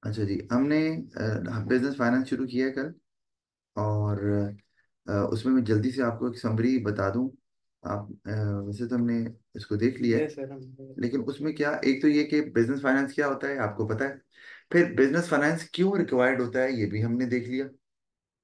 अच्छा जी, हमने business finance शुरू किया है कल। और उसमें मैं जल्दी से आपको एक समरी बता दूं। आप वैसे तो हमने इसको देख लिया है, यस सर हम। लेकिन उसमें क्या, एक तो ये कि बिजनेस फाइनेंस क्या होता है आपको पता है। फिर बिजनेस फाइनेंस क्यों रिक्वायर्ड होता है ये भी हमने देख लिया।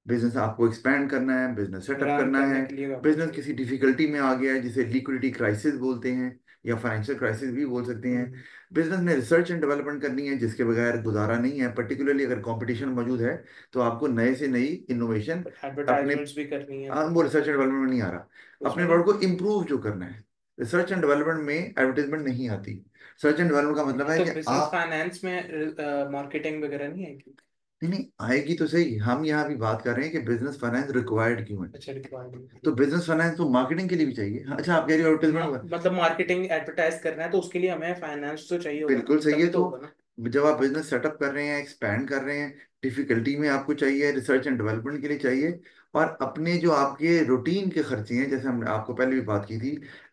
बिजनेस आपको एक्सपैंड करना है, बिजनेस सेटअप रन करना है, करने के लिए आपको बिजनेस चाहिए। किसी डिफिकल्टी में आ गया है जिसे लिक्विडिटी क्राइसिस बोलते हैं या फाइनेंशियल क्राइसिस भी बोल सकते हैं। हम्म। बिजनेस ने रिसर्च एंड डेवलपमेंट करनी है जिसके बगैर गुजारा नहीं है, पर्टिकुलरली अगर कंपटीशन मौजूद है तो आपको नए से नई इनोवेशन अपने। एडवर्टाइजमेंट्स भी करनी है हाँ, वो रिसर्च एंड डेवलपमेंट में नहीं आ रहा, अपने उसमें नहीं। वर्ड को इम्प्रूव जो करना है। रिसर्च एंड डेवलपमेंट में एडवर्टाइजमेंट नहीं आती। रिसर्च एंड डेवलपमेंट का मतलब है तो कि बिजनेस आप। फाइनेंस में मार्केटिंग वगैरह नहीं है कि? नहीं नहीं, आएगी तो सही, हम यहाँ भी बात कर रहे हैं कि बिजनेस फाइनेंस रिक्वायर्ड क्यों है। अच्छा रिक्वायरमेंट। तो बिजनेस फाइनेंस तो मार्केटिंग के लिए भी चाहिए। हाँ, अच्छा, आप कह रहे हो एडवर्टाइजमेंट होगा। मतलब मार्केटिंग एडवर्टाइज करना है तो उसके लिए हमें फाइनेंस तो चाहिए होगा ना, बिल्कुल सही है। तभी तो तो होगा ना। जब आप बिजनेस सेटअप कर रहे हैं, एक्सपैंड कर रहे हैं, डिफिकल्टी में आपको चाहिए, रिसर्च एंड डेवलपमेंट के लिए चाहिए। और अपने जो आपके रूटीन के खर्चे हैं, जैसे हमने आपको पहले भी बात की थी,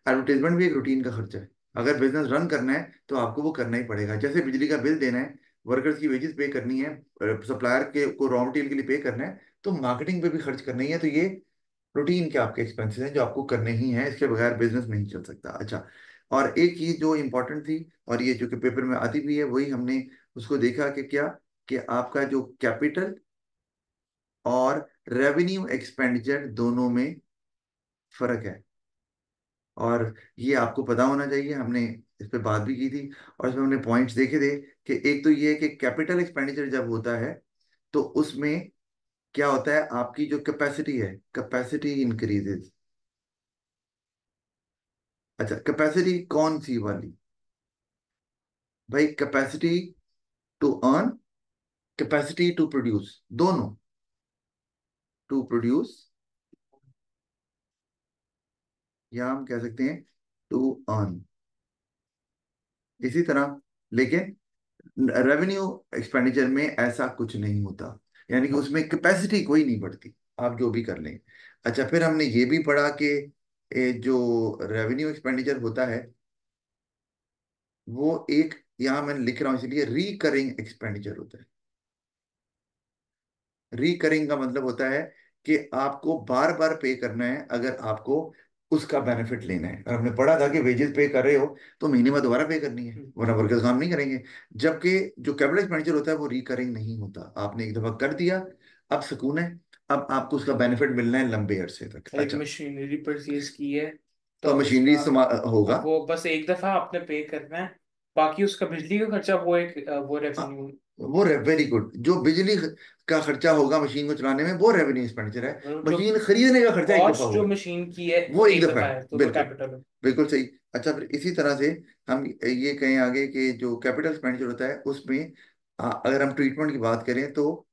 एडवर्टाइजमेंट भी एक रूटीन का खर्चा है। अगर बिजनेस रन करना है तो आपको वो करना ही पड़ेगा। जैसे बिजली का बिल देना है, वर्कर्स की वेजेस पे करनी है, सप्लायर के को रॉ मटेरियल के लिए पे करना है, तो मार्केटिंग पे भी खर्च करना ही है। तो ये रूटीन के आपके एक्सपेंसेस हैं जो आपको करने ही हैं, इसके बगैर बिजनेस नहीं चल सकता। अच्छा, और एक चीज जो इम्पोर्टेंट थी, और ये जो कि पेपर में आती भी है, वही हमने उसको देखा कि क्या, कि आपका जो कैपिटल और रेवेन्यू एक्सपेंडिचर दोनों में फर्क है। और ये आपको पता होना चाहिए, हमने इस पे बात भी की थी। और इसमें हमने पॉइंट्स देखे थे कि एक तो ये है कि कैपिटल एक्सपेंडिचर जब होता है तो उसमें क्या होता है, आपकी जो कैपेसिटी है, कैपेसिटी इंक्रीजेज। अच्छा, कैपेसिटी कौन सी वाली? भाई, capacity to earn, capacity to produce, दोनों। टू प्रोड्यूस, या हम कह सकते हैं टू अर्न, इसी तरह। लेकिन रेवेन्यू एक्सपेंडिचर में ऐसा कुछ नहीं होता, यानी कि उसमें कैपेसिटी कोई नहीं बढ़ती, आप जो भी कर लें। अच्छा, फिर हमने ये भी पढ़ा कि जो रेवेन्यू एक्सपेंडिचर होता है वो एक, यहाँ मैं लिख रहा हूँ इसलिए, रिकरिंग एक्सपेंडिचर होता है। रिकरिंग का मतलब होता है कि आपको बार बार पे करना है अगर आपको उसका बेनिफिट लेना है। और हमने पढ़ा था कि वेजेस पे कर रहे हो तो महीने में दोबारा पे करनी है, हम्म। वरना वर्कर्स काम नहीं करेंगे। जबकि जो कैपिटल एक्सपेंडिचर होता है वो रिकरिंग नहीं होता, आपने एक दफा कर दिया, अब सुकून है, अब आपको उसका बेनिफिट मिलना है लंबे अरसे तक। एक अच्छा, मशीनरी परचेज की है तो तो अब मशीनरी उसका इस्तेमाल होगा। वो बस एक दफा आपने पे करना है। बाकी उसका बिजली का खर्चा वो एक वो हाँ, रेवेन्यू। वो वेरी गुड, जो बिजली का खर्चा होगा मशीन को चलाने में वो रेवेन्यू एक्सपेंडिचर है। जो मशीन खरीदने का खर्चा एक दफा कॉस्ट जो होगा, मशीन की है वो वो एक एक दफा दफा है। है तो वो बिल्कुल, कैपिटल है। बिल्कुल सही। अच्छा, फिर इसी तरह से हम ये कहें आगे कि जो कैपिटल एक्सपेंडिचर होता है उसमें अगर हम ट्रीटमेंट की बात करें तो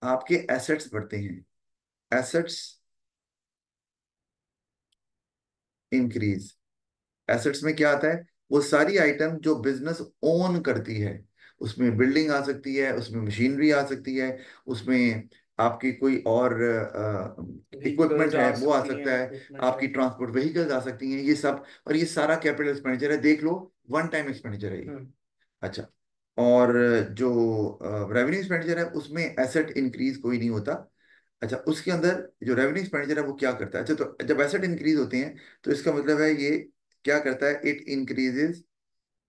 आपके एसेट्स बढ़ते हैं, एसेट्स इंक्रीज। एसेट्स में क्या आता है, वो सारी आइटम जो बिजनेस ओन करती है। उसमें बिल्डिंग आ सकती है, उसमें मशीनरी आ सकती है, उसमें आपकी कोई और इक्विपमेंट व्हीकल्स है आ वो आ सकती हैं, सकता है, इक्विपमेंट है। आपकी ट्रांसपोर्ट व्हीकल्स आ सकती हैं, ये सब। और ये सारा कैपिटल एक्सपेंडिचर है, देख लो, वन टाइम एक्सपेंडिचर है ये। हम्म। अच्छा, और जो रेवेन्यू एक्सपेंडिचर है उसमें एसेट इंक्रीज कोई नहीं होता। अच्छा, उसके अंदर जो रेवेन्यू एक्सपेंडिचर है वो क्या करता है, अच्छा, तो जब एसेट इंक्रीज होते हैं तो इसका मतलब है ये क्या करता है, it increases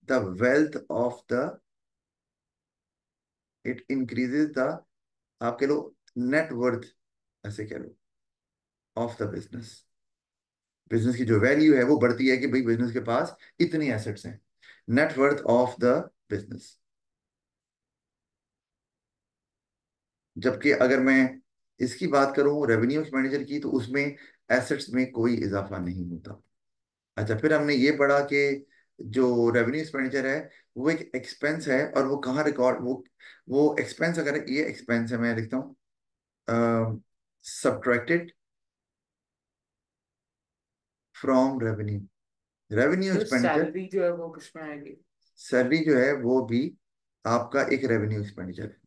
the wealth of the, it increases the, आप कह लो नेट वर्थ, ऐसे कह लो, ऑफ द बिजनेस। बिजनेस की जो वैल्यू है वो बढ़ती है कि भाई बिजनेस के पास इतने एसेट्स हैं, net worth of the business. जबकि अगर मैं इसकी बात करूं रेवेन्यू एक्सपेंडिचर की, तो उसमें एसेट्स में कोई इजाफा नहीं होता। अच्छा, फिर हमने ये पढ़ा कि जो रेवेन्यू एक्सपेंडिचर है वो एक एक्सपेंस है, और वो कहाँ रिकॉर्ड, वो एक्सपेंस, अगर ये एक्सपेंस है, मैं लिखता हूँ सब्ट्रैक्टेड फ्रॉम रेवेन्यू। रेवेन्यू फिर एक्सपेंडिचर, सैलरी जो है वो किसमें आएगी? सैलरी जो है वो भी आपका एक रेवेन्यू एक्सपेंडिचर है,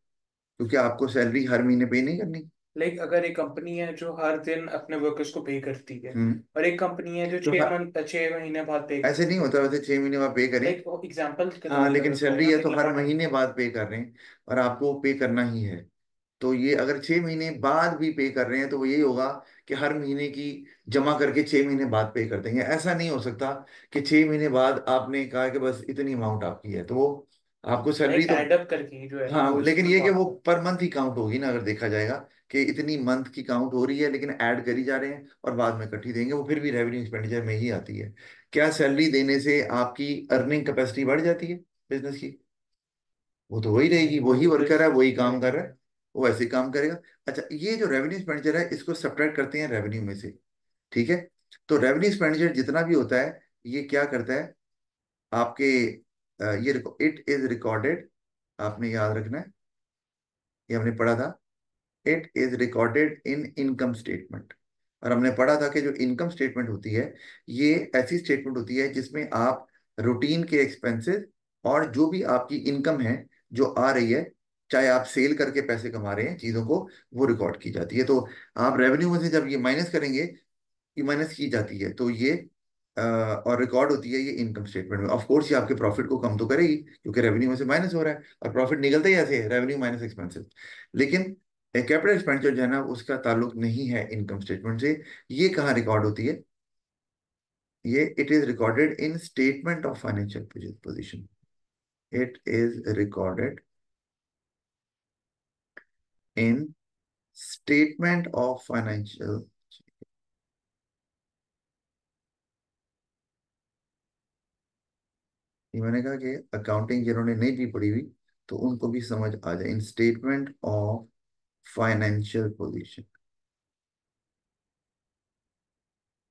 क्योंकि आपको सैलरी हर महीने पे नहीं करनी। लाइक अगर एक कंपनी है जो हर दिन अपने वर्कर्स को पे करती है, हम्म। और एक कंपनी है जो तो छह मंथ 6 महीने बाद पे ऐसे नहीं करती है। होता, वैसे 6 महीने बाद पे करें। लाइक एग्जाम्पल के हाँ, तौर पे लेकिन अगर कहो सैलरी ना, है लाइक तो हर लंबा टाइम। महीने बाद पे कर रहे हैं, और आपको पे करना ही है। तो ये अगर 6 महीने बाद भी पे कर रहे हैं तो वो यही होगा कि हर महीने की जमा करके 6 महीने बाद पे कर देंगे। ऐसा नहीं हो सकता कि 6 महीने बाद आपने कहा कि बस इतनी अमाउंट आपकी है, तो वो आपको सैलरी लाइक तो। एडअप करके जो है ना, हाँ, वो लेकिन इसमें ये कि वो बात है। पर मंथ ही काउंट होगी ना, अगर देखा जाएगा कि इतनी मंथ की काउंट हो रही है, लेकिन ऐड करी जा रहे हैं और बाद में इकट्ठी देंगे, वो फिर भी रेवेन्यू एक्सपेंडिचर में ही आती है। क्या सैलरी देने से आपकी अर्निंग कैपेसिटी बढ़ जाती है बिजनेस की? वो तो वही रहेगी, नहीं, वो वही तो वर्कर है, वही काम कर रहेगी। रहा है, वो ऐसे ही काम करेगा। अच्छा, ये जो रेवेन्यू एक्सपेंडिचर है इसको सब्ट्रैक्ट करते हैं रेवेन्यू में से। ठीक है। तो रेवेन्यू एक्सपेंडिचर जितना भी होता है, ये क्या करता है आपके, ये इट इज रिकॉर्डेड, आपने याद रखना है, ये हमने पढ़ा था, it is recorded in income statement. और हमने पढ़ा था कि जो इनकम स्टेटमेंट होती है, ये ऐसी स्टेटमेंट होती है जिसमें आप रूटीन के एक्सपेंसेस और जो भी आपकी इनकम है जो आ रही है, चाहे आप सेल करके पैसे कमा रहे हैं चीजों को, वो रिकॉर्ड की जाती है। तो आप रेवेन्यू में से जब ये माइनस करेंगे, ये माइनस की जाती है, तो ये और रिकॉर्ड होती है ये इनकम स्टेटमेंट में। ऑफ कोर्स ये आपके प्रॉफिट को कम तो करेगी, क्योंकि रेवेन्यू में से माइनस हो रहा है, और प्रॉफिट निकलता ही ऐसे है, रेवेन्यू माइनस एक्सपेंसेस। लेकिन कैपिटल एक्सपेंडिचर जो है ना, उसका ताल्लुक नहीं है इनकम स्टेटमेंट से। ये कहाँ रिकॉर्ड होती है? ये it is recorded in statement of financial position. It is recorded in statement of financial. ये मैंने कहा कि अकाउंटिंग जिन्होंने नहीं भी पढ़ी हुई, तो उनको भी समझ आ जाए, in statement of financial position.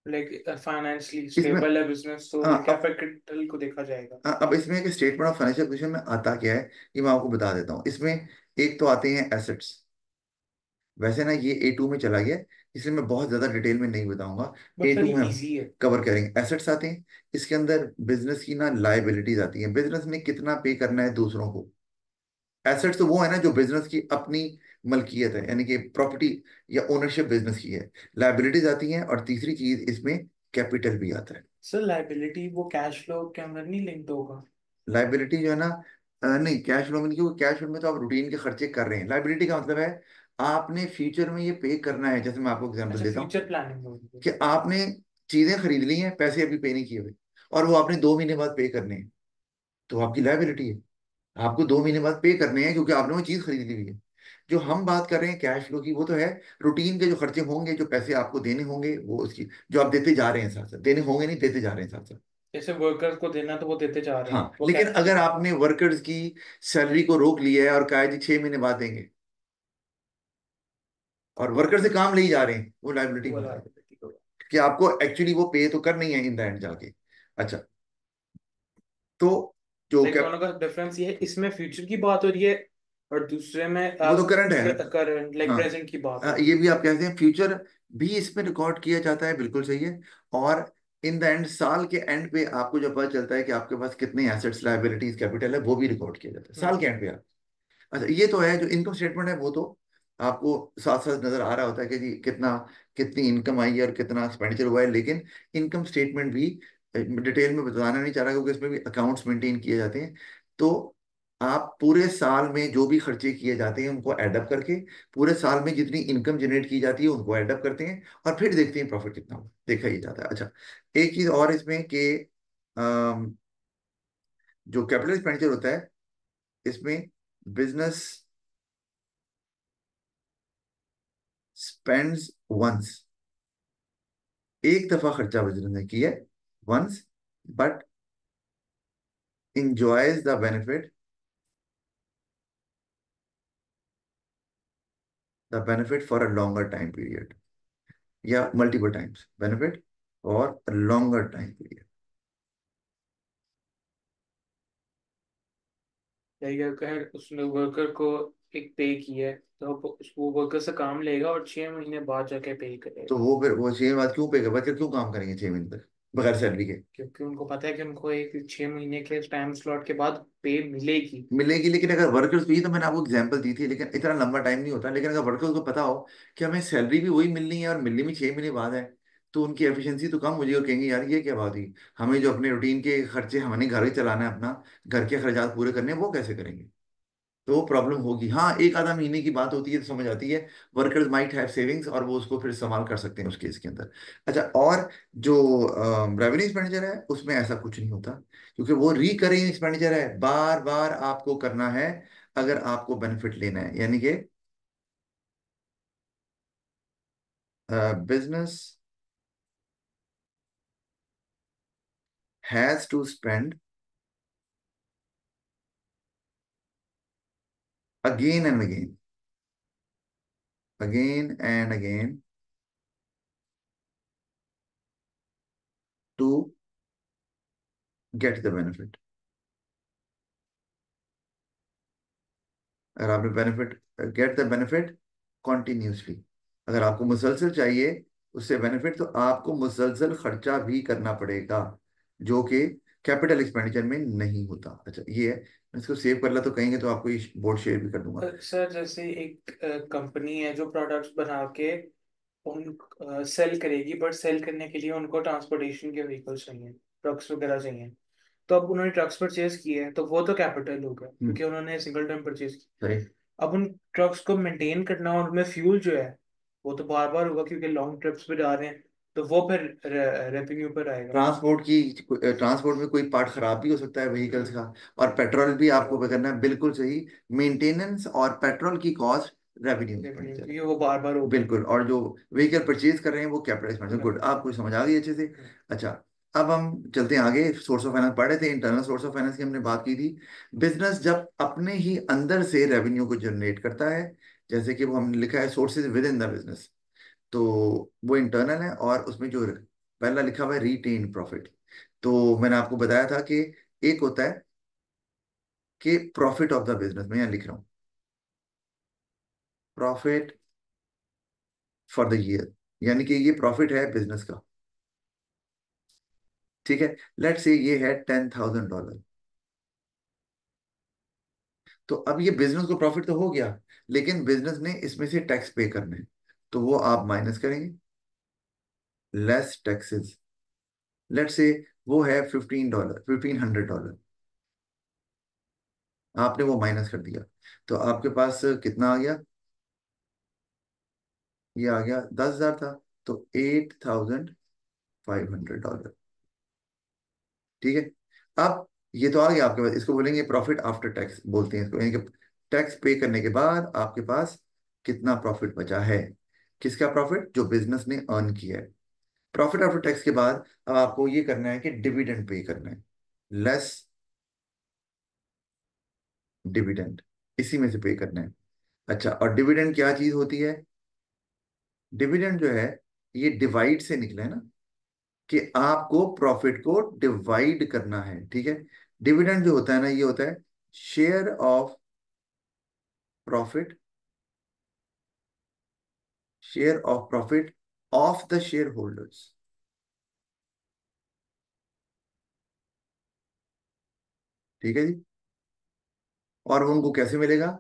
Like financially इसमें स्टेबल है बिजनेस, तो हाँ, क्या कैपिटल को देखा जाएगा। अब इसमें एक स्टेटमेंट ऑफ फाइनेंशियल पोजीशन में आता क्या है, ये मैं आपको बता देता हूँ। इसमें एक तो आते हैं एसेट्स। वैसे ना ये A2 में चला गया, इसलिए मैं बहुत ज्यादा डिटेल में नहीं बताऊंगा। बट सर A2 ये में हम इजी है। कवर करेंगे। एसेट्स आते हैं, इसके अंदर बिजनेस की ना लाइबिलिटीज आती हैं, बिजनेस ने कितना पे करना है दूसरों को। एसेट्स तो वो है ना जो बिजनेस की अपनी मलकियत है, यानी कि प्रॉपर्टी या ओनरशिप बिजनेस की है। लाइबिलिटीज आती हैं, और तीसरी चीज इसमें कैपिटल भी आता है। सर लाइबिलिटी वो कैश फ्लो के अंदर नहीं लिंक्ड होगा। लाइबिलिटी जो है ना, नहीं, कैश फ्लो में नहीं, क्योंकि कैश फ्लो में तो आप रूटीन के खर्चे कर रहे हैं। लाइबिलिटी का मतलब है आपने फ्यूचर में ये पे करना है। जैसे मैं आपको एग्जांपल अच्छा, देता हूँ फ्यूचर प्लानिंग होगी। कि आपने चीजें खरीद ली हैं, पैसे अभी पे नहीं किए हुए, और वो आपने 2 महीने बाद पे करने हैं, तो आपकी लाइबिलिटी है। आपको 2 महीने बाद पे करने हैं, क्योंकि आपने वो चीज खरीद ली हुई है। जो हम बात कर रहे हैं कैश फ्लो की, वो तो है रूटीन के जो खर्चे होंगे, जो पैसे आपको देने होंगे, वो उसकी जो आप देते जा रहे हैं, साथ साथ देने होंगे, नहीं देते जा रहे हैं साथ साथ। जैसे वर्कर्स को देना तो वो देते जा रहे हाँ, हैं, वो लेकिन कैश अगर फ्लो। आपने वर्कर्स की सैलरी को रोक लिया है और कहा है जी 6 महीने बाद देंगे, और वर्कर से काम ले ही जा रहे हैं, वो लाइबिलिटी वो में आता है, लाइबिलिटी को। कि आपको एक्चुअली वो पे तो करनी है इन द एंड जाके। अच्छा, तो जो लाइक दोनों का डिफरेंस ये है, इसमें फ्यूचर की बात हो रही है और दूसरे में वो तो आप करंट है। करंट लाइक हाँ, प्रेजेंट की बात हो रही ये है। भी आप कहते हैं फ्यूचर भी इसमें रिकॉर्ड किया जाता है, बिल्कुल सही है। और इन द एंड, साल के एंड पे आपको जब पता चलता है कि आपके पास कितने एसेट्स, लाइबिलिटीज, कैपिटल है, वो भी रिकॉर्ड किया जाता है साल के हम्म। एंड पे। अच्छा, ये तो है जो इनकम स्टेटमेंट है, वो तो आपको साथ साथ नजर आ रहा होता है कि जी कितना, कितनी इनकम आई है और कितना एक्सपेंडिचर हुआ है। लेकिन इनकम स्टेटमेंट भी डिटेल में बताना नहीं चाह रहा, क्योंकि इसमें भी अकाउंट्स मेंटेन किए जाते हैं। तो आप पूरे साल में जो भी खर्चे किए जाते हैं उनको एडअप करके, पूरे साल में जितनी इनकम जनरेट की जाती है उनको एडअप करते हैं, और फिर देखते हैं प्रॉफिट कितना हुआ, देखा ही जाता है। अच्छा, एक चीज और इसमें कि अम, जो कैपिटल एक्सपेंडिचर होता है, इसमें बिजनेस स्पेंड्स वंस, एक दफा खर्चा बिजनेस ने किया है, once, but enjoys the benefit, the benefit for a longer time period, या मल्टीपल टाइम्स बेनिफिट और लॉन्गर टाइम पीरियड। लाइक अगर उसने वर्कर को एक पे किया है, तो वो वर्कर से काम लेगा और 6 महीने बाद जाके पे करेगा। तो वो फिर वो 6 महीने बाद क्यों पे कर, वर्कर क्यों काम करेंगे 6 महीने तक? बगैर सैलरी के। क्योंकि उनको पता है कि उनको एक 6 महीने के टाइम स्लॉट के बाद पे मिलेगी। मिलेगी, लेकिन अगर वर्कर्स को, ये तो मैंने आपको एग्जांपल दी थी, लेकिन इतना लंबा टाइम नहीं होता, लेकिन अगर वर्कर्स को पता हो कि हमें सैलरी भी वही मिलनी है और मिलनी भी 6 महीने बाद है, तो उनकी एफिशिएंसी तो कम हो जाएगी और कहेंगे यार ये क्या बात हुई, हमें जो अपने रूटीन के खर्चे, हमने घर ही चलाना है, अपना घर के खर्चात पूरे करने हैं, वो कैसे करेंगे। तो वो प्रॉब्लम होगी। हाँ, एक आधा महीने की बात होती है तो समझ आती है, वर्कर्स माइट हैव सेविंग्स और वो उसको फिर इस्तेमाल कर सकते हैं उस केस के अंदर। अच्छा, और जो रेवेन्यू एक्सपेंडिचर है उसमें ऐसा कुछ नहीं होता, क्योंकि वो रिकरिंग एक्सपेंडिचर है, बार बार आपको करना है अगर आपको बेनिफिट लेना है, यानी कि business has to spend again and again, again and again to get the benefit. अगर आपने benefit, get the benefit continuously, अगर आपको मुसलसल चाहिए उससे बेनिफिट, तो आपको मुसलसल खर्चा भी करना पड़ेगा, जो कि कैपिटल एक्सपेंडिचर में नहीं होता। अच्छा ये है, मैं इसको सेव कर ला तो कहेंगे तो आपको ये बोर्ड शेयर भी कर दूंगा। सर जैसे एक कंपनी है जो प्रोडक्ट्स बना के उन सेल करेगी, बट सेल करने के लिए उनको ट्रांसपोर्टेशन के व्हीकल्स चाहिए, ट्रक्स वगैरह चाहिए। तो अब उन्होंने ट्रक्स परचेज किए हैं तो वो तो कैपिटल हो गया हम्म। क्योंकि उन्होंने सिंगल टाइम परचेज की। सही। अब उन ट्रक्स को मेंटेन करना और उनमें फ्यूल जो है वो तो बार बार होगा क्योंकि लॉन्ग ट्रिप्स पे जा रहे हैं, तो वो फिर रेवेन्यू पर आएगा। ट्रांसपोर्ट में कोई पार्ट खराब भी हो सकता है व्हीकल्स का, और पेट्रोल भी आपको पे करना है, बिल्कुल सही। मेंटेनेंस और पेट्रोल की कॉस्ट रेवेन्यू रेवेन्यू एक्सपेंडिचर क्योंकि है। वो बार बार होगा। बिल्कुल, और जो व्हीकल परचेज कर रहे हैं वो कैपिटल एक्सपेंडिचर। गुड, आपको समझ आ गई अच्छे से। अच्छा, अब हम चलते हैं आगे। सोर्स ऑफ फाइनेंस पढ़ रहे थे, इंटरनल सोर्स ऑफ फाइनेंस की हमने बात की थी। बिजनेस जब अपने ही अंदर से रेवेन्यू को जनरेट करता है, जैसे कि वो हमने लिखा है sources with in the business, तो वो इंटरनल है, और उसमें जो पहला लिखा हुआ है रिटेन प्रॉफिट। तो मैंने आपको बताया था कि एक होता है कि प्रॉफिट ऑफ द बिजनेस, मैं यहाँ लिख रहा हूँ प्रॉफिट फॉर द ईयर, यानी कि ये प्रॉफिट है बिजनेस का। ठीक है, लेट से ये है $10,000। तो अब ये बिजनेस को प्रॉफिट तो हो गया, लेकिन बिजनेस ने इसमें से टैक्स पे करने हैं, तो वो आप माइनस करेंगे, लेस टैक्सेस। लेट से वो है $15, $1,500, आपने वो माइनस कर दिया, तो आपके पास कितना आ गया, ये आ गया 10,000 था, तो $8,500। ठीक है, अब ये तो आ गया आपके पास, इसको बोलेंगे प्रॉफिट आफ्टर टैक्स बोलते हैं इसको, यानी कि टैक्स पे करने के बाद आपके पास कितना प्रॉफिट बचा है। किसका प्रॉफिट, जो बिजनेस ने अर्न किया है। प्रॉफिट आफ्टर टैक्स के बाद अब आपको ये करना है कि डिविडेंड पे करना है, लेस डिविडेंड, इसी में से पे करना है। अच्छा, और डिविडेंड क्या चीज होती है, डिविडेंड जो है ये डिवाइड से निकला है ना, कि आपको प्रॉफिट को डिवाइड करना है। ठीक है, डिविडेंड जो होता है ना, ये होता है share of profit, share of profit of the share holders. ठीक है जी, और वो उनको कैसे मिलेगा,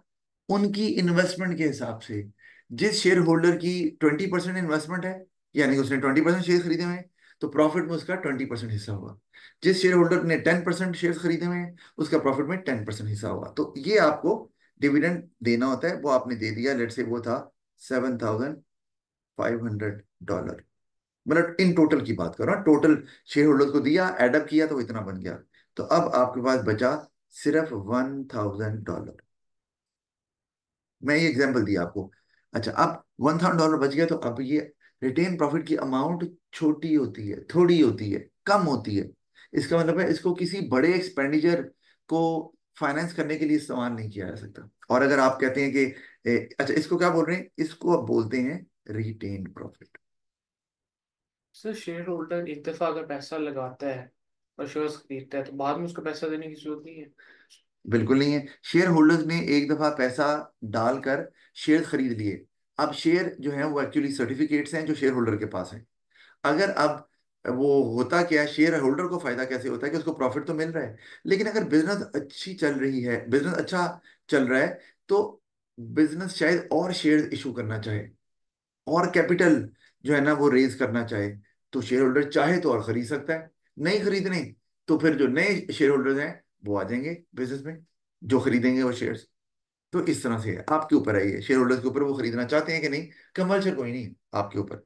उनकी इन्वेस्टमेंट के हिसाब से। जिस शेयर होल्डर की 20% इन्वेस्टमेंट है, यानी कि उसने 20% शेयर खरीदे हुए हैं, तो प्रॉफिट में उसका 20% हिस्सा होगा। जिस शेयर होल्डर ने 10% शेयर खरीदे हुए हैं, उसका प्रॉफिट में 10% हिस्सा होगा। तो ये आपको डिविडेंड देना होता है, वो आपने दे दिया। लेट से वो था $7,500, मतलब इन टोटल की बात कर रहा हूँ, टोटल शेयर होल्डर्स को दिया, एडअप किया तो वो इतना बन गया। तो अब आपके पास बचा सिर्फ $1,000। मैं ये एग्जांपल दिया आपको। अच्छा, अब $1,000 बच गया, तो अब ये रिटेन प्रॉफिट की अमाउंट छोटी होती है, थोड़ी होती है, कम होती है। इसका मतलब है इसको किसी बड़े एक्सपेंडिचर को फाइनेंस करने के लिए इस्तेमाल नहीं किया जा सकता। और अगर आप कहते हैं कि अच्छा, इसको क्या बोल रहे हैं, इसको आप बोलते हैं retain profit. Sir shareholder एक दफा अगर पैसा लगाता है और शेयर्स खरीदता है तो बाद में उसको पैसा देने की जरूरत नहीं है। बिल्कुल नहीं है, शेयर होल्डर्स ने एक दफा पैसा डालकर शेयर खरीद लिए। अब शेयर जो है वो एक्चुअली सर्टिफिकेट्स हैं जो शेयर होल्डर के पास हैं। अगर अब वो होता क्या है, शेयर होल्डर को फायदा कैसे होता है कि उसको प्रॉफिट तो मिल रहा है, लेकिन अगर बिजनेस अच्छी चल रही है, बिजनेस अच्छा चल रहा है, तो बिजनेस शायद और शेयर इशू करना चाहे, और कैपिटल जो है ना वो रेज करना चाहे, तो शेयर होल्डर चाहे तो और खरीद सकता है। नहीं खरीदने, तो फिर जो नए शेयर होल्डर्स हैं वो आ जाएंगे बिजनेस में, जो खरीदेंगे वो शेयर्स। तो इस तरह से है, आपके ऊपर है, ये शेयर होल्डर्स के ऊपर, वो खरीदना चाहते हैं कि नहीं, कंपल्शन कोई नहीं है आपके ऊपर,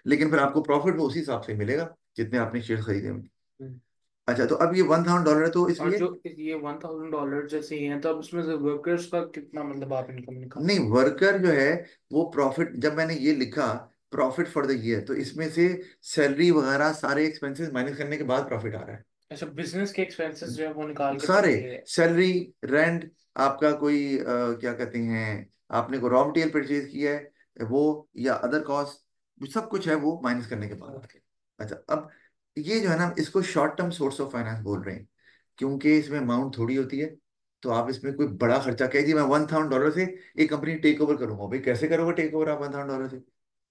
लेकिन फिर आपको प्रॉफिट वो उसी हिसाब से मिलेगा जितने आपने शेयर खरीदे होंगे। हम्म। अच्छा, तो अब ये $1,000 है तो और इसलिए, जो ये $1,000 जैसे ही है, तो अब उसमें से वर्कर्स का कितना मतलब आप इनकम नहीं, निकालोगे? वर्कर जो है वो प्रॉफिट, जब मैंने ये लिखा प्रॉफिट फॉर द ईयर, तो इसमें से सैलरी वगैरह सारे एक्सपेंसेस माइनस करने के बाद प्रॉफिट आ रहा है। अच्छा, बिजनेस के एक्सपेंसेस जो है वो निकाल के फिर सारे, ये। सैलरी, रेंट, आपका कोई क्या कहते हैं, आपने को रॉ मटेरियल परचेज किया है वो, या अदर कॉस्ट, सब कुछ है वो माइनस करने के बाद। ओके। अच्छा, अब ये जो है ना, इसको short term source of finance बोल रहे हैं, क्योंकि इसमें अमाउंट थोड़ी होती है, तो आप इसमें कोई बड़ा खर्चा कह दिए, मैं $1,000 से एक कंपनी टेक ओवर करूंगा, भाई कैसे करोगे टेक ओवर आप $1,000 से,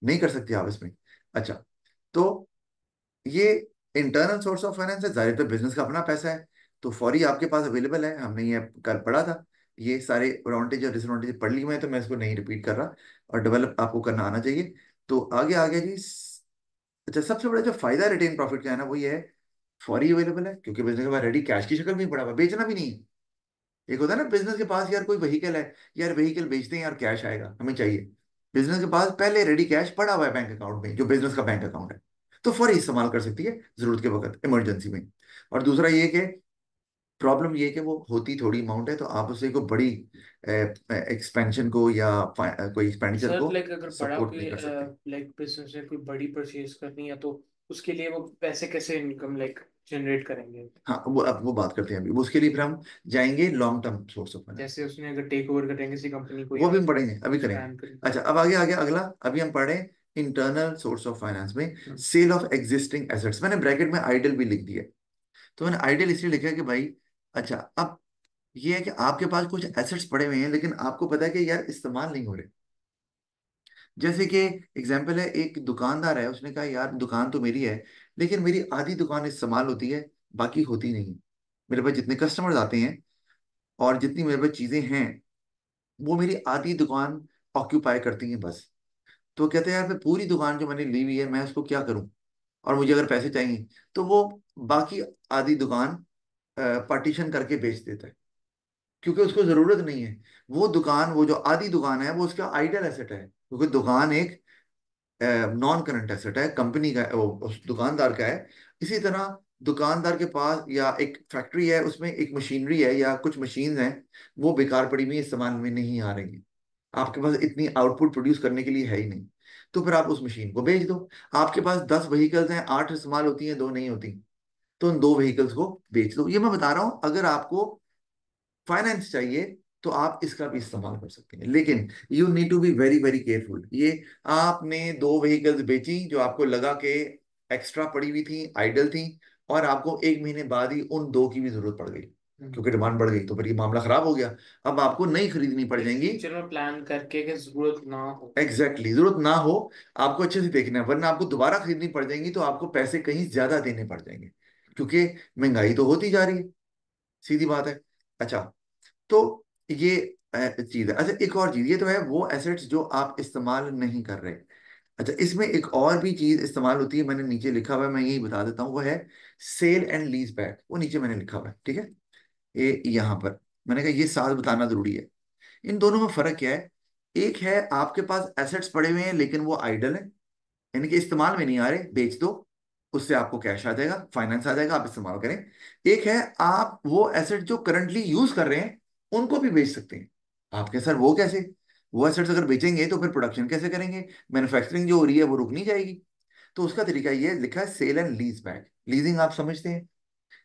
नहीं कर सकते आप इसमें। अच्छा, तो ये इंटरनल सोर्स ऑफ फाइनेंस है, ज्यादातर बिजनेस का अपना पैसा है, तो फौरी आपके पास अवेलेबल है, हमने ये कल पढ़ा था, ये सारे एडवांटेज और डिसएडवांटेज पढ़ लिए मैं, तो मैं इसको नहीं रिपीट कर रहा, और डेवलप आपको करना आना चाहिए। तो आगे आगे जी, अच्छा, सबसे बड़ा जो फायदा रिटेन प्रॉफिट का है ना, वो ये है, फौरी अवेलेबल है, क्योंकि बिजनेस के पास रेडी कैश की शक्ल में ही पड़ा हुआ है, बेचना भी नहीं है। एक होता है ना बिजनेस के पास, यार कोई व्हीकल है, यार व्हीकल बेचते हैं यार, कैश आएगा हमें चाहिए, बिजनेस के पास पहले रेडी कैश पड़ा हुआ है बैंक अकाउंट में, जो बिजनेस का बैंक अकाउंट है, तो फौरी इस्तेमाल कर सकती है जरूरत के वक्त, इमरजेंसी में। और दूसरा ये कि प्रॉब्लम ये है कि वो होती थोड़ी अमाउंट है, तो आप उसे कोई बड़ी एक्सपेंशन को या कोई एक्सपेंडिचर सर को लाइक अगर बड़ा सपोर्ट कोई नहीं कर सकते। लाइक बिजनेस में कोई बड़ी परचेज करनी है, तो उसके लिए वो पैसे कैसे इनकम लाइक जनरेट करेंगे? हाँ, वो अब वो बात करते हैं, अभी उसके लिए फिर हम जाएंगे long term source of finance. जैसे उसने अगर टेक ओवर करेंगे किसी कंपनी को वो या भी हम पढ़ेंगे, अभी करेंगे। एक्सपैंड करेंगे। अच्छा, अब आगे आगे अगला, अभी हम पढ़े इंटरनल सोर्स ऑफ फाइनेंस में सेल ऑफ एग्जिस्टिंग एसेट्स, मैंने ब्रैकेट में आइडल भी लिख दिया। तो मैंने आइडल इसलिए लिखा है कि भाई, अच्छा, अब ये है कि आपके पास कुछ एसेट्स पड़े हुए हैं, लेकिन आपको पता है कि यार इस्तेमाल नहीं हो रहे। जैसे कि एग्जाम्पल है, एक दुकानदार है, उसने कहा यार दुकान तो मेरी है, लेकिन मेरी आधी दुकान इस्तेमाल होती है, बाकी होती नहीं। मेरे पास जितने कस्टमर्स आते हैं और जितनी मेरे पास चीजें हैं, वो मेरी आधी दुकान ऑक्यूपाई करती हैं बस। तो कहते हैं यार, मैं पूरी दुकान जो मैंने ली हुई है, मैं उसको क्या करूं, और मुझे अगर पैसे चाहिए, तो वो बाकी आधी दुकान पार्टीशन करके बेच देता है, क्योंकि उसको जरूरत नहीं है। वो दुकान, वो जो आधी दुकान है, वो उसका आइडल एसेट है, क्योंकि दुकान एक नॉन करंट एसेट है, कंपनी का वो उस दुकानदार का है। इसी तरह दुकानदार के पास या एक फैक्ट्री है, उसमें एक मशीनरी है या कुछ मशीन्स हैं, वो बेकार पड़ी हुई, इस्तेमाल में नहीं आ रही हैं, आपके पास इतनी आउटपुट प्रोड्यूस करने के लिए है ही नहीं, तो फिर आप उस मशीन को बेच दो। आपके पास 10 व्हीकल्स हैं, 8 इस्तेमाल होती हैं, 2 नहीं होती, तो उन 2 व्हीकल्स को बेच दो। ये मैं बता रहा हूं, अगर आपको फाइनेंस चाहिए तो आप इसका भी इस्तेमाल कर सकते हैं, लेकिन you need to be very very careful. ये आपने 2 व्हीकल्स बेची जो आपको लगा के एक्स्ट्रा पड़ी हुई थी, आइडल थी, और आपको 1 महीने बाद ही उन 2 की भी जरूरत पड़ गई, क्योंकि डिमांड बढ़ गई, तो फिर ये मामला खराब हो गया। अब आपको नई खरीदनी पड़ लाइक जाएंगी। फ्यूचर में प्लान करके कि जरूरत ना हो। एग्जैक्टली exactly, जरूरत ना हो, आपको अच्छे से देखना है, वरना आपको दोबारा खरीदनी पड़ जाएंगी, तो आपको पैसे कहीं ज्यादा देने पड़ जाएंगे, क्योंकि महंगाई तो होती जा रही है, सीधी बात है। अच्छा, तो ये चीज है। अच्छा, एक और चीज, ये तो है वो एसेट्स जो आप इस्तेमाल नहीं कर रहे। अच्छा, इसमें एक और भी चीज इस्तेमाल होती है, मैंने नीचे लिखा हुआ है, मैं यही बता देता हूँ, वो है सेल एंड लीज बैक, वो नीचे मैंने लिखा हुआ है, ठीक है, ये यहाँ पर मैंने कहा ये साथ बताना जरूरी है। इन दोनों में फर्क क्या है? एक है आपके पास एसेट्स पड़े हुए हैं लेकिन वो आइडल है, यानी कि इस्तेमाल में नहीं आ रहे, बेच दो, उससे आपको कैश आ जाएगा, फाइनेंस आ जाएगा, आप इस्तेमाल करें। एक है आप वो एसेट जो करंटली यूज कर रहे हैं, उनको भी बेच सकते हैं। आपके सर वो कैसे? वो एसेट्स अगर बेचेंगे तो फिर प्रोडक्शन कैसे करेंगे, मैन्युफैक्चरिंग जो हो रही है वो रुक नहीं जाएगी। तो उसका तरीका ये लिखा है, sale and lease back. Leasing आप समझते हैं,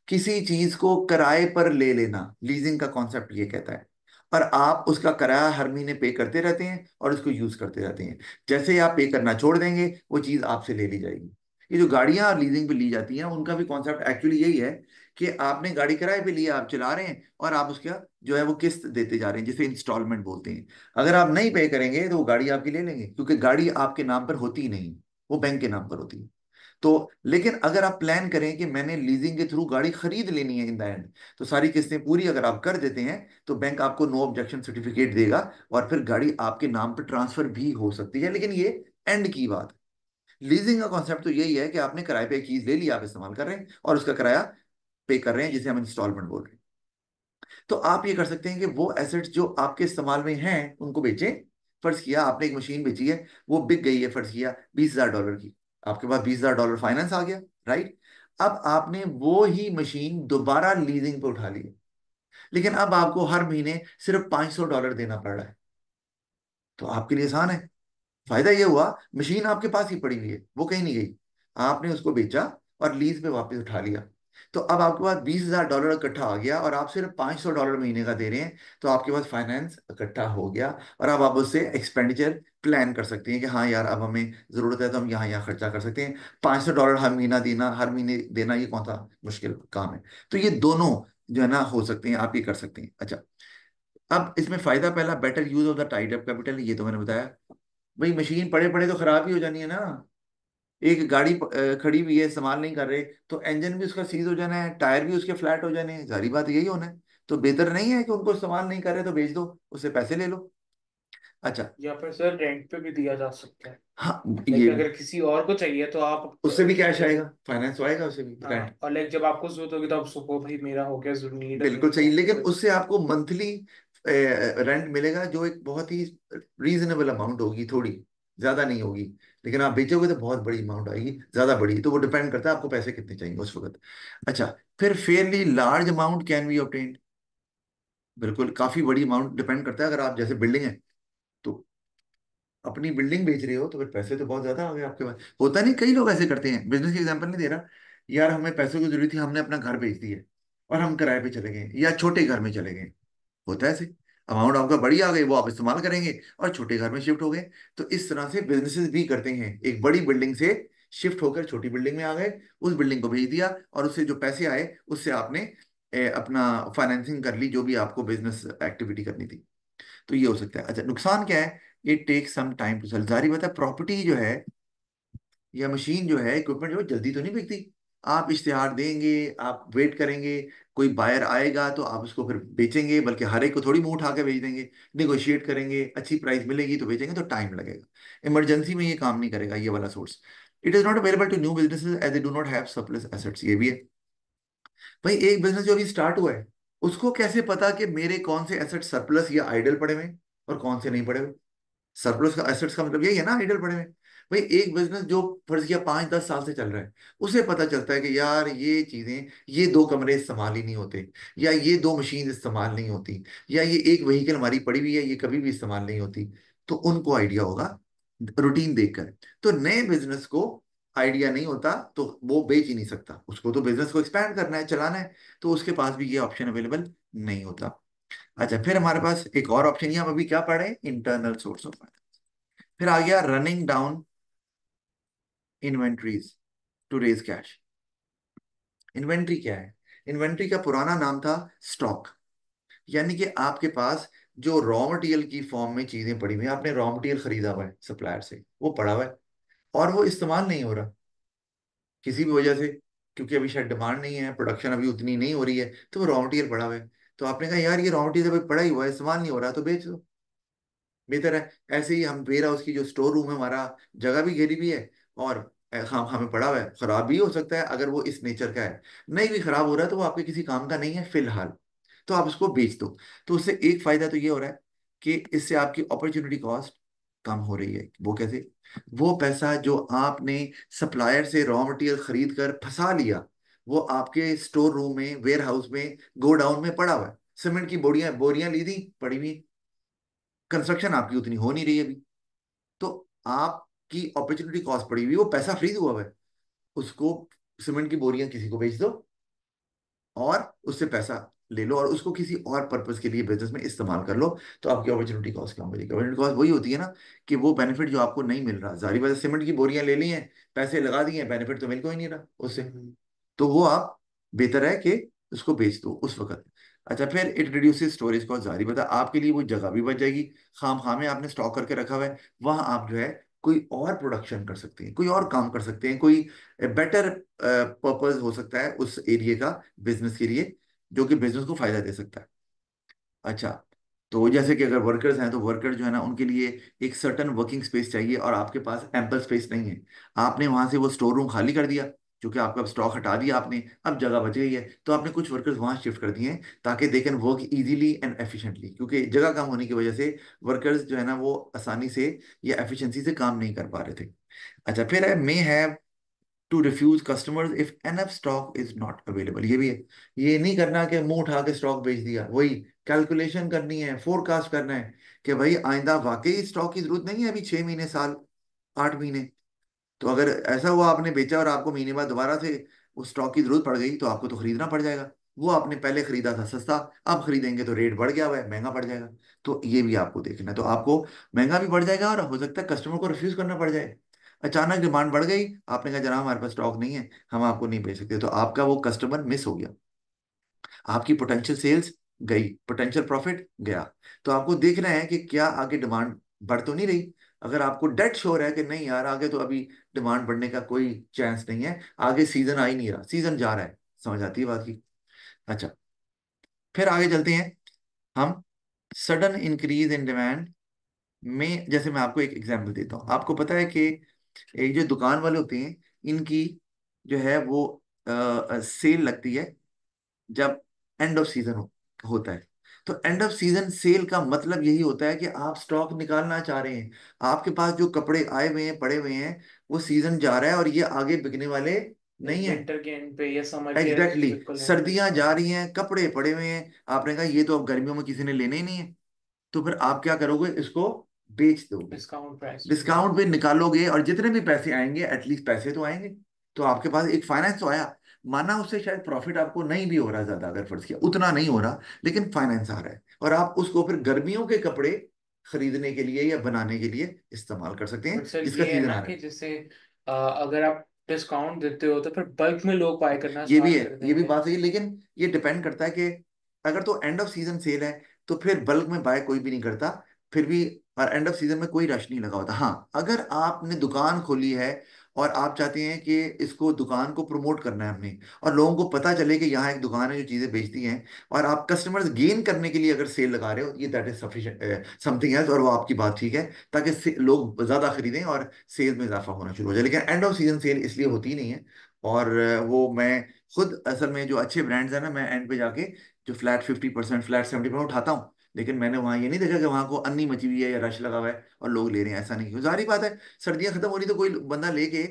किसी चीज को किराए पर ले लेना, लीजिंग का कॉन्सेप्ट ये कहता है, और आप उसका किराया हर महीने पे करते रहते हैं और उसको यूज करते रहते हैं। जैसे ही आप पे करना छोड़ देंगे, वो चीज आपसे ले ली जाएगी। ये जो गाड़ियां लीजिंग पे ली जाती हैं, उनका भी कॉन्सेप्ट एक्चुअली यही है, कि आपने गाड़ी किराए पे लिया, आप चला रहे हैं, और आप उसका जो है वो किस्त देते जा रहे हैं, जिसे इंस्टॉलमेंट बोलते हैं। अगर आप नहीं पे करेंगे तो वो गाड़ी आपकी ले लेंगे, क्योंकि गाड़ी आपके नाम पर होती ही नहीं, वो बैंक के नाम पर होती है। तो लेकिन अगर आप प्लान करें कि मैंने लीजिंग के थ्रू गाड़ी खरीद लेनी है इन द एंड, तो सारी किस्तें पूरी अगर आप कर देते हैं तो बैंक आपको नो ऑब्जेक्शन सर्टिफिकेट देगा, और फिर गाड़ी आपके नाम पर ट्रांसफर भी हो सकती है। लेकिन ये एंड की बात है। लीजिंग का कॉन्सेप्ट तो यही है कि आपने किराए पे चीज ले ली, आप इस्तेमाल कर रहे हैं और उसका किराया पे कर रहे हैं, जिसे हम इंस्टॉलमेंट बोल रहे हैं। तो आप ये कर सकते हैं कि वो एसेट्स जो आपके इस्तेमाल में हैं उनको बेचें। फर्ज किया आपने एक मशीन बेची है, वो बिक गई है, फर्ज किया $20,000 की, आपके पास $20,000 फाइनेंस आ गया, राइट। अब आपने वो ही मशीन दोबारा लीजिंग पे उठा ली है, लेकिन अब आपको हर महीने सिर्फ $500 देना पड़ रहा है। तो आपके लिए आसान है। फायदा ये हुआ, मशीन आपके पास ही पड़ी हुई है, वो कहीं नहीं गई, आपने उसको बेचा और लीज पे वापस उठा लिया। तो अब आपके पास $20,000 इकट्ठा आ गया और आप सिर्फ $500 महीने का दे रहे हैं, तो आपके पास फाइनेंस इकट्ठा हो गया। और अब आप उससे एक्सपेंडिचर प्लान कर सकते हैं कि हाँ यार, अब हमें जरूरत है तो हम यहाँ यहाँ खर्चा कर सकते हैं। $500 हर महीना देना, हर महीने देना, ये कौन सा मुश्किल काम है। तो ये दोनों जो है ना हो सकते हैं, आप ये कर सकते हैं। अच्छा, अब इसमें फायदा पहला, better use of the tied up capital, ये तो मैंने बताया। भाई मशीन पड़े पड़े तो खराब ही हो जानी है ना। एक गाड़ी खड़ी हुई है, इस्तेमाल नहीं कर रहे, तो इंजन भी उसका सीज हो जाना है, टायर भी उसके फ्लैट हो जाने हैं, सारी बात यही होना है। तो बेहतर नहीं है कि उनको इस्तेमाल नहीं कर रहे तो बेच दो, उससे पैसे ले लो। अच्छा। या फिर सर रेंट पे भी दिया जा सकता है। हाँ, ये लाइक भी, अगर किसी और को चाहिए तो आप उससे भी कैश जब, आएगा, फाइनेंस तो आएगा उससे भी, रेंट। हाँ, और लाइक जब आपको जरूरत होगी तो आप सुबह भाई मेरा हो गया जरूर नीड है बिल्कुल मेरे सही, को लेकिन बस। उससे आपको मंथली रेंट मिलेगा, जो एक बहुत ही रीजनेबल अमाउंट होगी, थोड़ी ज्यादा नहीं होगी। लेकिन आप बेचोगे तो बहुत बड़ी अमाउंट आएगी, ज्यादा बड़ी, तो वो डिपेंड करता है आपको पैसे कितने चाहिए उस वक्त। अच्छा, फिर fairly large amount can be obtained. बिल्कुल, काफी बड़ी अमाउंट डिपेंड करता है, अगर आप जैसे बिल्डिंग है, तो अपनी बिल्डिंग बेच रहे हो तो फिर पैसे तो बहुत ज्यादा आ गए आपके पास। होता नहीं, कई लोग ऐसे करते हैं, बिजनेस की एग्जांपल नहीं दे रहा, यार हमें पैसों की जरूरत थी, हमने अपना घर बेच दिया और हम किराए पे चले गए या छोटे घर में चले गए। होता है ऐसे, अमाउंट आपका बड़ी आ गई, वो आप इस्तेमाल करेंगे और छोटे घर में शिफ्ट हो गए। तो इस तरह से बिजनेसेस भी करते हैं, एक बड़ी बिल्डिंग से शिफ्ट होकर छोटी बिल्डिंग में आ गए, उस बिल्डिंग को बेच दिया और उससे जो पैसे आए उससे आपने अपना फाइनेंसिंग कर ली, जो भी आपको बिजनेस एक्टिविटी करनी थी। तो ये हो सकता है। अच्छा, नुकसान क्या है, it take some time to sell. जारी बात है, प्रॉपर्टी जो है या मशीन जो है, इक्विपमेंट जो है, जल्दी तो नहीं बिकती। आप इश्तिहार देंगे, आप वेट करेंगे, कोई बायर आएगा तो आप उसको फिर बेचेंगे, बल्कि हर एक को थोड़ी मुंह उठा के बेच देंगे, निगोशिएट करेंगे, अच्छी प्राइस मिलेगी तो बेचेंगे, तो टाइम लगेगा। इमरजेंसी में ये काम नहीं करेगा ये वाला source. It is not available to new businesses as they do not have surplus assets, ये भी है। भाई एक बिजनेस जो अभी स्टार्ट हुआ है, उसको कैसे पता कि मेरे कौन से एसेट सरप्लस या आइडल पड़े हुए हैं और कौन से नहीं पड़े हुए। सरप्लस का एसेट्स का मतलब यही है ना, आइडल पड़े हुए। भाई एक बिजनेस जो फर्ज किया 5-10 साल से चल रहा है, उसे पता चलता है कि यार ये चीजें, ये 2 कमरे इस्तेमाल ही नहीं होते, या ये 2 मशीन इस्तेमाल नहीं होती, या ये एक व्हीकल हमारी पड़ी हुई है, ये कभी भी इस्तेमाल नहीं होती। तो उनको आइडिया होगा रूटीन देखकर। तो नए बिजनेस को आइडिया नहीं होता तो वो बेच ही नहीं सकता, उसको तो बिजनेस को एक्सपैंड करना है, चलाना है, तो उसके पास भी ये ऑप्शन अवेलेबल नहीं होता। अच्छा, फिर हमारे पास एक और ऑप्शन, ये हम अभी क्या पढ़े, इंटरनल सोर्स ऑफ। फिर आ गया running down inventories to raise cash. Inventory क्या है? इन्वेंट्री का पुराना नाम था स्टॉक। यानी कि आपके पास जो रॉ मटेरियल की फॉर्म में चीजें पड़ी हुई हैं, आपने रॉ मटेरियल खरीदा हुआ है सप्लायर से, वो पड़ा हुआ है और वो इस्तेमाल नहीं हो रहा किसी भी वजह से, क्योंकि अभी शायद डिमांड नहीं है, प्रोडक्शन अभी उतनी नहीं हो रही है, तो वो रॉ मटेरियल पड़ा हुआ है। तो आपने कहा यार ये रॉ मटेरियल अभी पड़ा ही हुआ है, इस्तेमाल नहीं हो रहा, तो बेच दो, बेहतर है। ऐसे ही हम वेयर हाउस की जो स्टोर रूम है हमारा, जगह भी घेरी भी है और हम हमें पड़ा हुआ है, खराब भी हो सकता है अगर वो इस नेचर का है, नहीं भी खराब हो रहा है तो वो आपके किसी काम का नहीं है फिलहाल, तो आप उसको बेच दो। तो उससे एक फायदा तो ये हो रहा है कि इससे आपकी अपॉर्चुनिटी कॉस्ट कम हो रही है। वो कैसे? वो पैसा जो आपने सप्लायर से रॉ मटेरियल खरीद कर फंसा लिया, वो आपके स्टोर रूम में, वेयर हाउस में, गोडाउन में पड़ा हुआ है। सीमेंट की बोरियां बोरियां ली थी, पड़ी हुई, कंस्ट्रक्शन आपकी उतनी हो नहीं रही अभी, तो आपकी अपॉर्चुनिटी कॉस्ट पड़ी हुई, वो पैसा फ्रीज हुआ हुआ है, उसको, सीमेंट की बोरियां किसी को बेच दो और उससे पैसा ले लो और उसको किसी और पर्पस के लिए बिजनेस में इस्तेमाल कर लो। तो आपकी अपॉर्चुनिटी कॉस्ट कम हो जाएगी। अपॉर्चुनिटी कॉस्ट वही होती है ना, कि वो बेनिफिट जो आपको नहीं मिल रहा, जारी बात है, सीमेंट की बोरियां ले ली हैं, पैसे लगा दिए हैं, बेनिफिट तो मिल को ही नहीं रहा उससे, हम्म। तो वो आप, बेहतर है कि उसको बेच दो उस वक्त। अच्छा, फिर इट रिड्यूसेस स्टोरेज कॉस्ट, जारी बता, आपके लिए वो जगह भी बच जाएगी, खाम खामे आपने स्टॉक करके रखा हुआ है, वहां आप जो है कोई और प्रोडक्शन कर सकते हैं, कोई और काम कर सकते हैं, कोई बेटर पर्पस हो सकता है उस एरिया का बिजनेस के लिए, जो कि बिजनेस को फायदा दे सकता है। अच्छा, तो जैसे कि अगर वर्कर्स हैं तो वर्कर जो है ना उनके लिए एक सर्टन वर्किंग स्पेस चाहिए, और आपके पास एम्पल स्पेस नहीं है। आपने वहां से वो स्टोर रूम खाली कर दिया, क्योंकि आपका स्टॉक हटा दिया आपने, अब जगह बच गई है, तो आपने कुछ वर्कर्स वहां शिफ्ट कर दिए हैं ताकि they can work easily and efficiently, क्योंकि जगह कम होने की वजह से वर्कर्स जो है ना वो आसानी से या एफिशिएंसी से काम नहीं कर पा रहे थे। अच्छा, फिर है may have to refuse customers if enough stock is not available, ये भी है। ये नहीं करना कि मुंह उठा के स्टॉक बेच दिया, वही कैलकुलेशन करनी है, फोरकास्ट करना है कि भाई आइंदा वाकई स्टॉक की जरूरत नहीं है अभी 6 महीने, साल, 8 महीने। तो अगर ऐसा हुआ आपने बेचा और आपको महीने बाद दोबारा से उस स्टॉक की जरूरत पड़ गई, तो आपको तो खरीदना पड़ जाएगा। वो आपने पहले खरीदा था सस्ता, अब खरीदेंगे तो रेट बढ़ गया हुआ है, महंगा पड़ जाएगा। तो ये भी आपको देखना है, तो आपको महंगा भी पड़ जाएगा और हो सकता है कस्टमर को रिफ्यूज करना पड़ जाए। अचानक डिमांड बढ़ गई, आपने कहा जनाब हमारे पास स्टॉक नहीं है, हम आपको नहीं बेच सकते, तो आपका वो कस्टमर मिस हो गया, आपकी पोटेंशियल सेल्स गई, पोटेंशियल प्रॉफिट गया। तो आपको देखना है कि क्या आगे डिमांड बढ़ तो नहीं रही। अगर आपको डेड श्योर है कि नहीं यार आगे तो अभी डिमांड बढ़ने का कोई चांस नहीं है, आगे सीजन आ ही नहीं रहा, सीजन जा रहा है, समझ आती है बात की। अच्छा, फिर आगे चलते हैं हम। सडन इंक्रीज इन डिमांड में, जैसे मैं आपको एक एग्जांपल देता हूँ, आपको पता है कि ये जो दुकान वाले होते हैं, इनकी जो है वो सेल लगती है जब एंड ऑफ सीजन होता है। तो एंड ऑफ सीजन सेल का मतलब यही होता है कि आप स्टॉक निकालना चाह रहे हैं, आपके पास जो कपड़े आए हुए हैं, पड़े हुए हैं, वो सीजन जा रहा है और ये आगे बिकने वाले लाइक नहीं है। विंटर के एंड पे या समर के एग्जैक्टली बिल्कुल एंड पे। सर्दियां जा रही हैं, कपड़े पड़े हुए हैं, आपने कहा ये तो अब गर्मियों में किसी ने लेने ही नहीं है, तो फिर आप क्या करोगे, इसको बेच दोगे, डिस्काउंट प्राइस पे डिस्काउंट पे निकालोगे, और जितने भी पैसे आएंगे एटलीस्ट पैसे तो आएंगे, तो आपके पास एक फाइनेंस तो आया। माना उससे शायद प्रॉफिट आपको नहीं भी हो रहा ज्यादा, अगर फर्ज किया उतना नहीं हो रहा, लेकिन फाइनेंस आ रहा है, और आप उसको फिर गर्मियों के कपड़े खरीदने के लिए या बनाने के लिए इस्तेमाल कर सकते बट हैं, सर जिसका ये है सीजन ना आ रहा कि है। जैसे अगर आप डिस्काउंट देते हो तो फिर बल्क में लोग बाय करना ये भी स्टार्ट है, कर ये भी देंगे। बात सही है, लेकिन ये डिपेंड करता है कि अगर तो एंड ऑफ सीजन सेल है तो फिर बल्क में बाय कोई भी नहीं करता, फिर भी, और एंड ऑफ सीजन में कोई रश नहीं लगा होता। हाँ, अगर आपने दुकान खोली है और आप चाहते हैं कि इसको दुकान को प्रमोट करना है हमने, और लोगों को पता चले कि यहाँ एक दुकान है जो चीजें बेचती हैं, और आप कस्टमर्स गेन करने के लिए अगर सेल लगा रहे हो, ये that is sufficient something else, और वो आपकी बात ठीक है, ताकि लोग ज्यादा खरीदें और सेल में इजाफा होना शुरू हो जाए। लेकिन एंड ऑफ सीजन सेल इसलिए होती ही नहीं है। और वो मैं खुद असल में जो अच्छे ब्रांड्स हैं ना, मैं एंड पे जाके जो फ्लैट 50%, फ्लैट 70% उठाता हूँ, लेकिन मैंने वहां ये नहीं देखा कि वहां को अन्नी मची हुई है या रश लगा हुआ है और लोग ले रहे हैं, ऐसा नहीं, क्यों, जारी बात है, सर्दियां खत्म हो रही तो कोई बंदा लेके,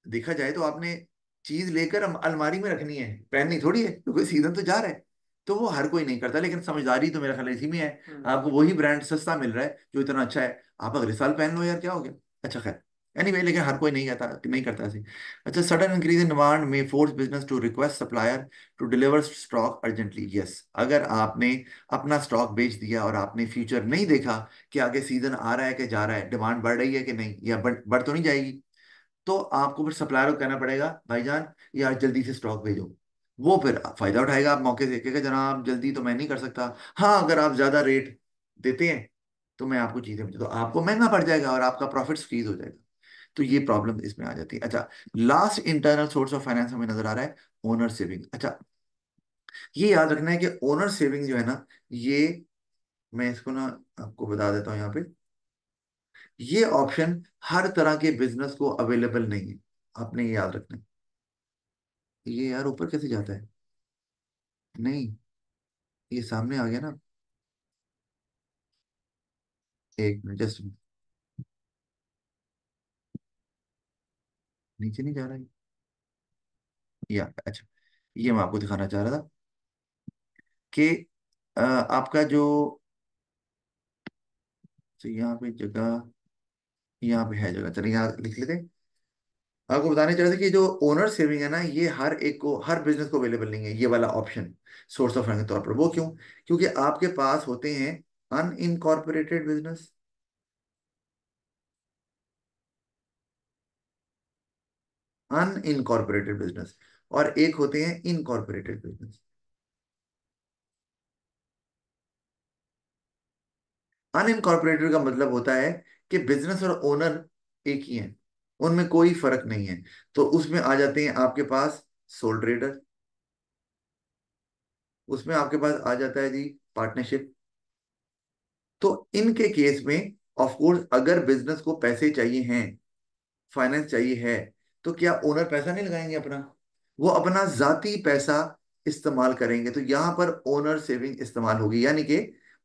देखा जाए तो आपने चीज लेकर अलमारी में रखनी है, पहननी थोड़ी है, तो कोई सीजन तो जा रहा है। तो वो हर कोई नहीं करता, लेकिन समझदारी तो मेरा ख्याल इसी में है। आपको वही ब्रांड सस्ता मिल रहा है जो इतना अच्छा है, आप अगले साल पहन लो यार, क्या हो गया। अच्छा खैर, एनीवे, लेकिन हर कोई नहीं कहता, नहीं करता ऐसे। अच्छा, सडन इंक्रीज इन डिमांड में force business to request supplier to deliver stock urgently, yes. अगर आपने अपना स्टॉक बेच दिया और आपने फ्यूचर नहीं देखा कि आगे सीजन आ रहा है कि जा रहा है, डिमांड बढ़ रही है कि नहीं, या बढ़ तो नहीं जाएगी, तो आपको फिर सप्लायर को कहना पड़ेगा भाईजान यार जल्दी से स्टॉक भेजो। वो फिर फायदा उठाएगा आप मौके से, कहेगा जनाब जल्दी तो मैं नहीं कर सकता, हाँ अगर आप ज्यादा रेट देते हैं तो मैं आपको चीजें भेज, तो आपको महंगा पड़ जाएगा और आपका प्रॉफिट स्क्वीज हो जाएगा। तो ये प्रॉब्लम इसमें आ जाती है। अच्छा, last internal source of finance हमें नजर आ रहा है ओनर सेविंग। अच्छा, ये याद रखना है कि ओनर सेविंग जो है ना, ये मैं इसको ना आपको बता देता हूँ यहाँ पे, ये ऑप्शन हर तरह के बिजनेस को अवेलेबल नहीं है, आपने ये याद रखना है। ये यार ऊपर कैसे जाता है, नहीं, ये सामने आ गया ना, एक मिनट जस्ट, नीचे नहीं जा रहा है, या अच्छा, ये मैं आपको दिखाना चाह रहा था कि आपका जो, तो यहाँ पे जगह, यहाँ पे है जगह, चलिए यहाँ लिख लेते हैं। आपको बताने चाह रहे थे कि जो ओनर सेविंग है ना, ये हर एक को, हर बिजनेस को अवेलेबल नहीं है ये वाला ऑप्शन सोर्स ऑफ फंड के तौर पर। वो क्यों, क्योंकि आपके पास होते हैं अनइनकॉर्पोरेटेड बिजनेस, अनइनकॉर्पोरेटेड बिजनेस, और एक होते हैं इनकॉर्पोरेटेड बिजनेस। अनइनकॉर्पोरेटेड का मतलब होता है कि बिजनेस और ओनर एक ही हैं, उनमें कोई फर्क नहीं है। तो उसमें आ जाते हैं आपके पास सोल ट्रेडर, उसमें आपके पास आ जाता है जी पार्टनरशिप। तो इनके केस में ऑफ कोर्स अगर बिजनेस को पैसे चाहिए हैं, फाइनेंस चाहिए है, तो क्या ओनर पैसा नहीं लगाएंगे अपना? वो अपना जाती पैसा इस्तेमाल करेंगे। तो यहां पर ओनर सेविंग इस्तेमाल होगी, यानी कि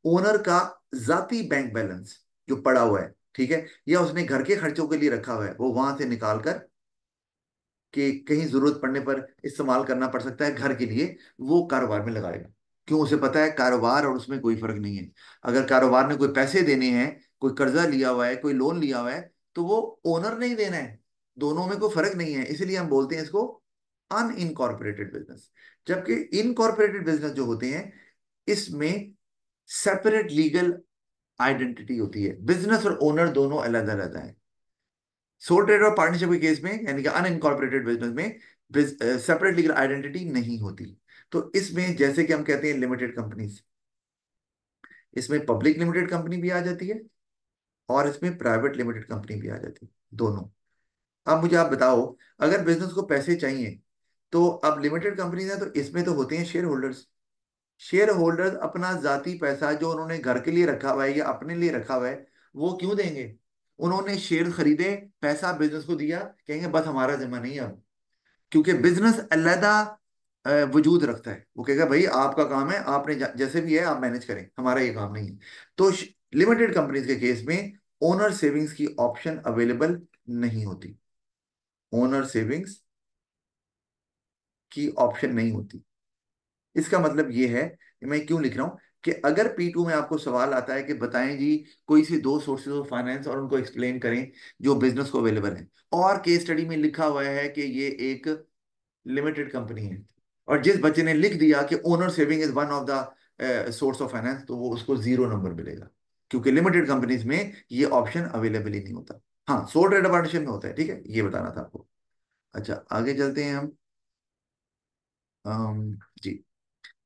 ओनर का जाती बैंक बैलेंस जो पड़ा हुआ है, ठीक है, या उसने घर के खर्चों के लिए रखा हुआ है, वो वहां से निकाल कर कि कहीं जरूरत पड़ने पर इस्तेमाल करना पड़ सकता है घर के लिए, वो कारोबार में लगाएगा। क्यों? उसे पता है कारोबार और उसमें कोई फर्क नहीं है। अगर कारोबार ने कोई पैसे देने हैं, कोई कर्जा लिया हुआ है, कोई लोन लिया हुआ है, तो वो ओनर नहीं देना है, दोनों में कोई फर्क नहीं है। इसलिए हम बोलते हैं इसको अनइनकॉर्पोरेटेड बिजनेस। जबकि इनकॉर्पोरेटेड बिजनेस जो होते हैं, इसमें सेपरेट लीगल आइडेंटिटी होती है, बिजनेस और ओनर दोनों अलग अलग हैं। सोल ट्रेडर और पार्टनरशिप के केस में, यानी कि अनइनकॉर्पोरेटेड बिजनेस में, सेपरेट लीगल आइडेंटिटी नहीं होती। तो इसमें जैसे कि हम कहते हैं लिमिटेड कंपनीज, इसमें पब्लिक लिमिटेड कंपनी भी आ जाती है और इसमें प्राइवेट लिमिटेड कंपनी भी आ जाती है, दोनों। अब मुझे आप बताओ, अगर बिजनेस को पैसे चाहिए, तो अब लिमिटेड कंपनीज है, तो इसमें तो होते हैं शेयर होल्डर्स। शेयर होल्डर्स अपना जाती पैसा जो उन्होंने घर के लिए रखा हुआ है या अपने लिए रखा हुआ है, वो क्यों देंगे? उन्होंने शेयर खरीदे, पैसा बिजनेस को दिया, कहेंगे बस हमारा जिम्मा नहीं है अब। क्योंकि बिजनेस अलहदा वजूद रखता है, वो कहेगा भाई आपका काम है, आपने जैसे भी है आप मैनेज करें, हमारा ये काम नहीं है। तो लिमिटेड कंपनीज के केस में ओनर सेविंग्स की ऑप्शन अवेलेबल नहीं होती, ओनर सेविंग्स की ऑप्शन नहीं होती। इसका मतलब ये है कि मैं क्यों लिख रहा हूं कि अगर P2 में आपको सवाल आता है कि बताएं जी कोई सी दो सोर्सेज ऑफ फाइनेंस और उनको एक्सप्लेन करें जो बिजनेस को अवेलेबल है, और केस स्टडी में लिखा हुआ है कि ये एक लिमिटेड कंपनी है, और जिस बच्चे ने लिख दिया कि owner saving is one of the source of finance, तो वो उसको 0 नंबर मिलेगा, क्योंकि लिमिटेड कंपनीज में ये ऑप्शन अवेलेबल ही नहीं होता। हाँ, सोल ट्रेडर पार्टनरशिप में होता है, ठीक है, ये बताना था आपको। अच्छा, आगे चलते हैं हम। जी,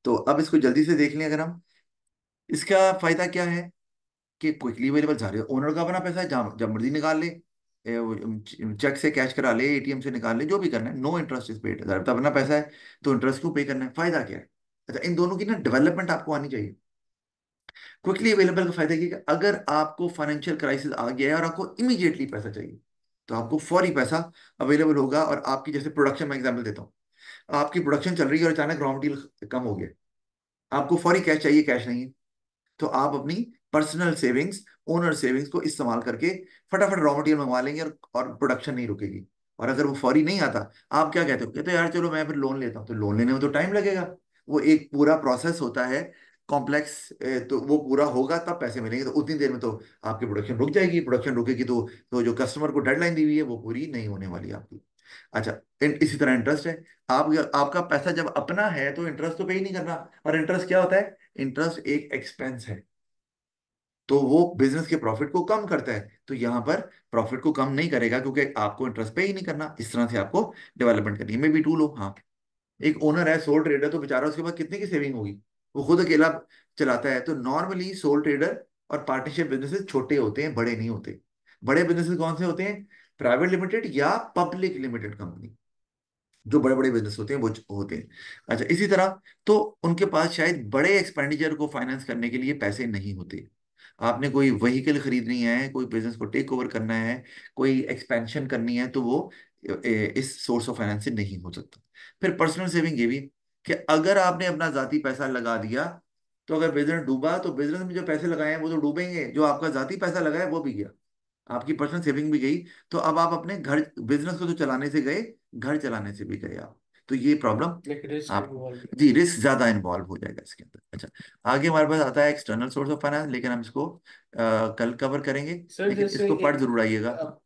तो अब इसको जल्दी से देख लें अगर हम, इसका फायदा क्या है कि क्विकली अवेलेबल सारे, ओनर का अपना पैसा है, जब जब मर्जी निकाल ले, चेक से कैश करा ले, एटीएम से निकाल ले, जो भी करना है, नो इंटरेस्ट इज पेड। तो अपना पैसा है तो इंटरेस्ट क्यों पे करना है? फायदा क्या है? अच्छा, इन दोनों की ना डेवलपमेंट आपको आनी चाहिए। क्विकली अवेलेबल का फायदा ये है कि अगर आपको फाइनेंशियल क्राइसिस आ गया है और आपको इमीडिएटली पैसा चाहिए, तो आपको फौरी पैसा अवेलेबल होगा। और आपकी जैसे प्रोडक्शन, मैं एग्जाम्पल देता हूँ, आपकी प्रोडक्शन चल रही है और अचानक रॉ मटेरियल कम हो गया, आपको फौरी कैश चाहिए, कैश नहीं है, तो आप अपनी पर्सनल सेविंग्स, ओनर सेविंग्स को इस्तेमाल करके फटाफट रॉ मटेरियल मंगवा लेंगे, और प्रोडक्शन नहीं रुकेगी। और अगर वो फौरी नहीं आता, आप क्या कहते हो? कहते हो यार चलो मैं फिर लोन लेता हूँ। तो लोन लेने में तो टाइम लगेगा, वो एक पूरा प्रोसेस होता है, कॉम्प्लेक्स। तो वो पूरा होगा तब पैसे मिलेंगे, तो उतनी देर में तो आपकी प्रोडक्शन रुक जाएगी। प्रोडक्शन रुकेगी तो जो कस्टमर को डेडलाइन दी हुई है वो पूरी नहीं होने वाली आपकी। अच्छा, इसी तरह इंटरेस्ट है। आप आपका पैसा जब अपना है तो इंटरेस्ट तो पे ही नहीं करना। और इंटरेस्ट क्या होता है? इंटरेस्ट एक एक्सपेंस है, तो वो बिजनेस के प्रॉफिट को कम करता है। तो यहां पर प्रॉफिट को कम नहीं करेगा, क्योंकि आपको इंटरेस्ट पे ही नहीं करना। इस तरह से आपको डेवलपमेंट करनी है। मे बी टू लो, हाँ, एक ओनर है सोल ट्रेडर, तो बेचारा उसके पास कितने की सेविंग होगी? वो खुद अकेला चलाता है। तो नॉर्मली सोल ट्रेडर और पार्टनरशिप बिजनेसेस छोटे होते हैं, बड़े नहीं होते। बड़े बिजनेसेस कौन से होते हैं? प्राइवेट लिमिटेड या पब्लिक लिमिटेड कंपनी, जो बड़े बड़े बिजनेस होते हैं वो होते हैं। अच्छा, इसी तरह तो उनके पास शायद बड़े एक्सपेंडिचर को फाइनेंस करने के लिए पैसे नहीं होते। आपने कोई व्हीकल खरीदनी है, कोई बिजनेस को टेक ओवर करना है, कोई एक्सपेंशन करनी है, तो वो इस सोर्स ऑफ फाइनेंस से नहीं हो सकता। फिर पर्सनल सेविंग ये भी, कि अगर आपने अपना जाती पैसा लगा दिया, तो अगर बिजनेस डूबा, तो बिजनेस में जो पैसे लगाए हैं वो तो डूबेंगे, जो आपका जाती पैसा लगा है वो भी गया, आपकी पर्सनल सेविंग भी गई। तो अब आप अपने घर, बिजनेस को तो चलाने से गए, घर चलाने से भी गए आप। तो ये प्रॉब्लम लाइक रिस्क आप, इन्वॉल्व है। जी, रिस्क ज्यादा इन्वॉल्व हो जाएगा इसके अंदर। अच्छा, आगे हमारे पास आता है एक्सटर्नल सोर्स ऑफ फाइनेंस, लेकिन हम इसको कल कवर करेंगे, सर लेकिन जैसे इसको पढ़ एक जरूर आइएगा।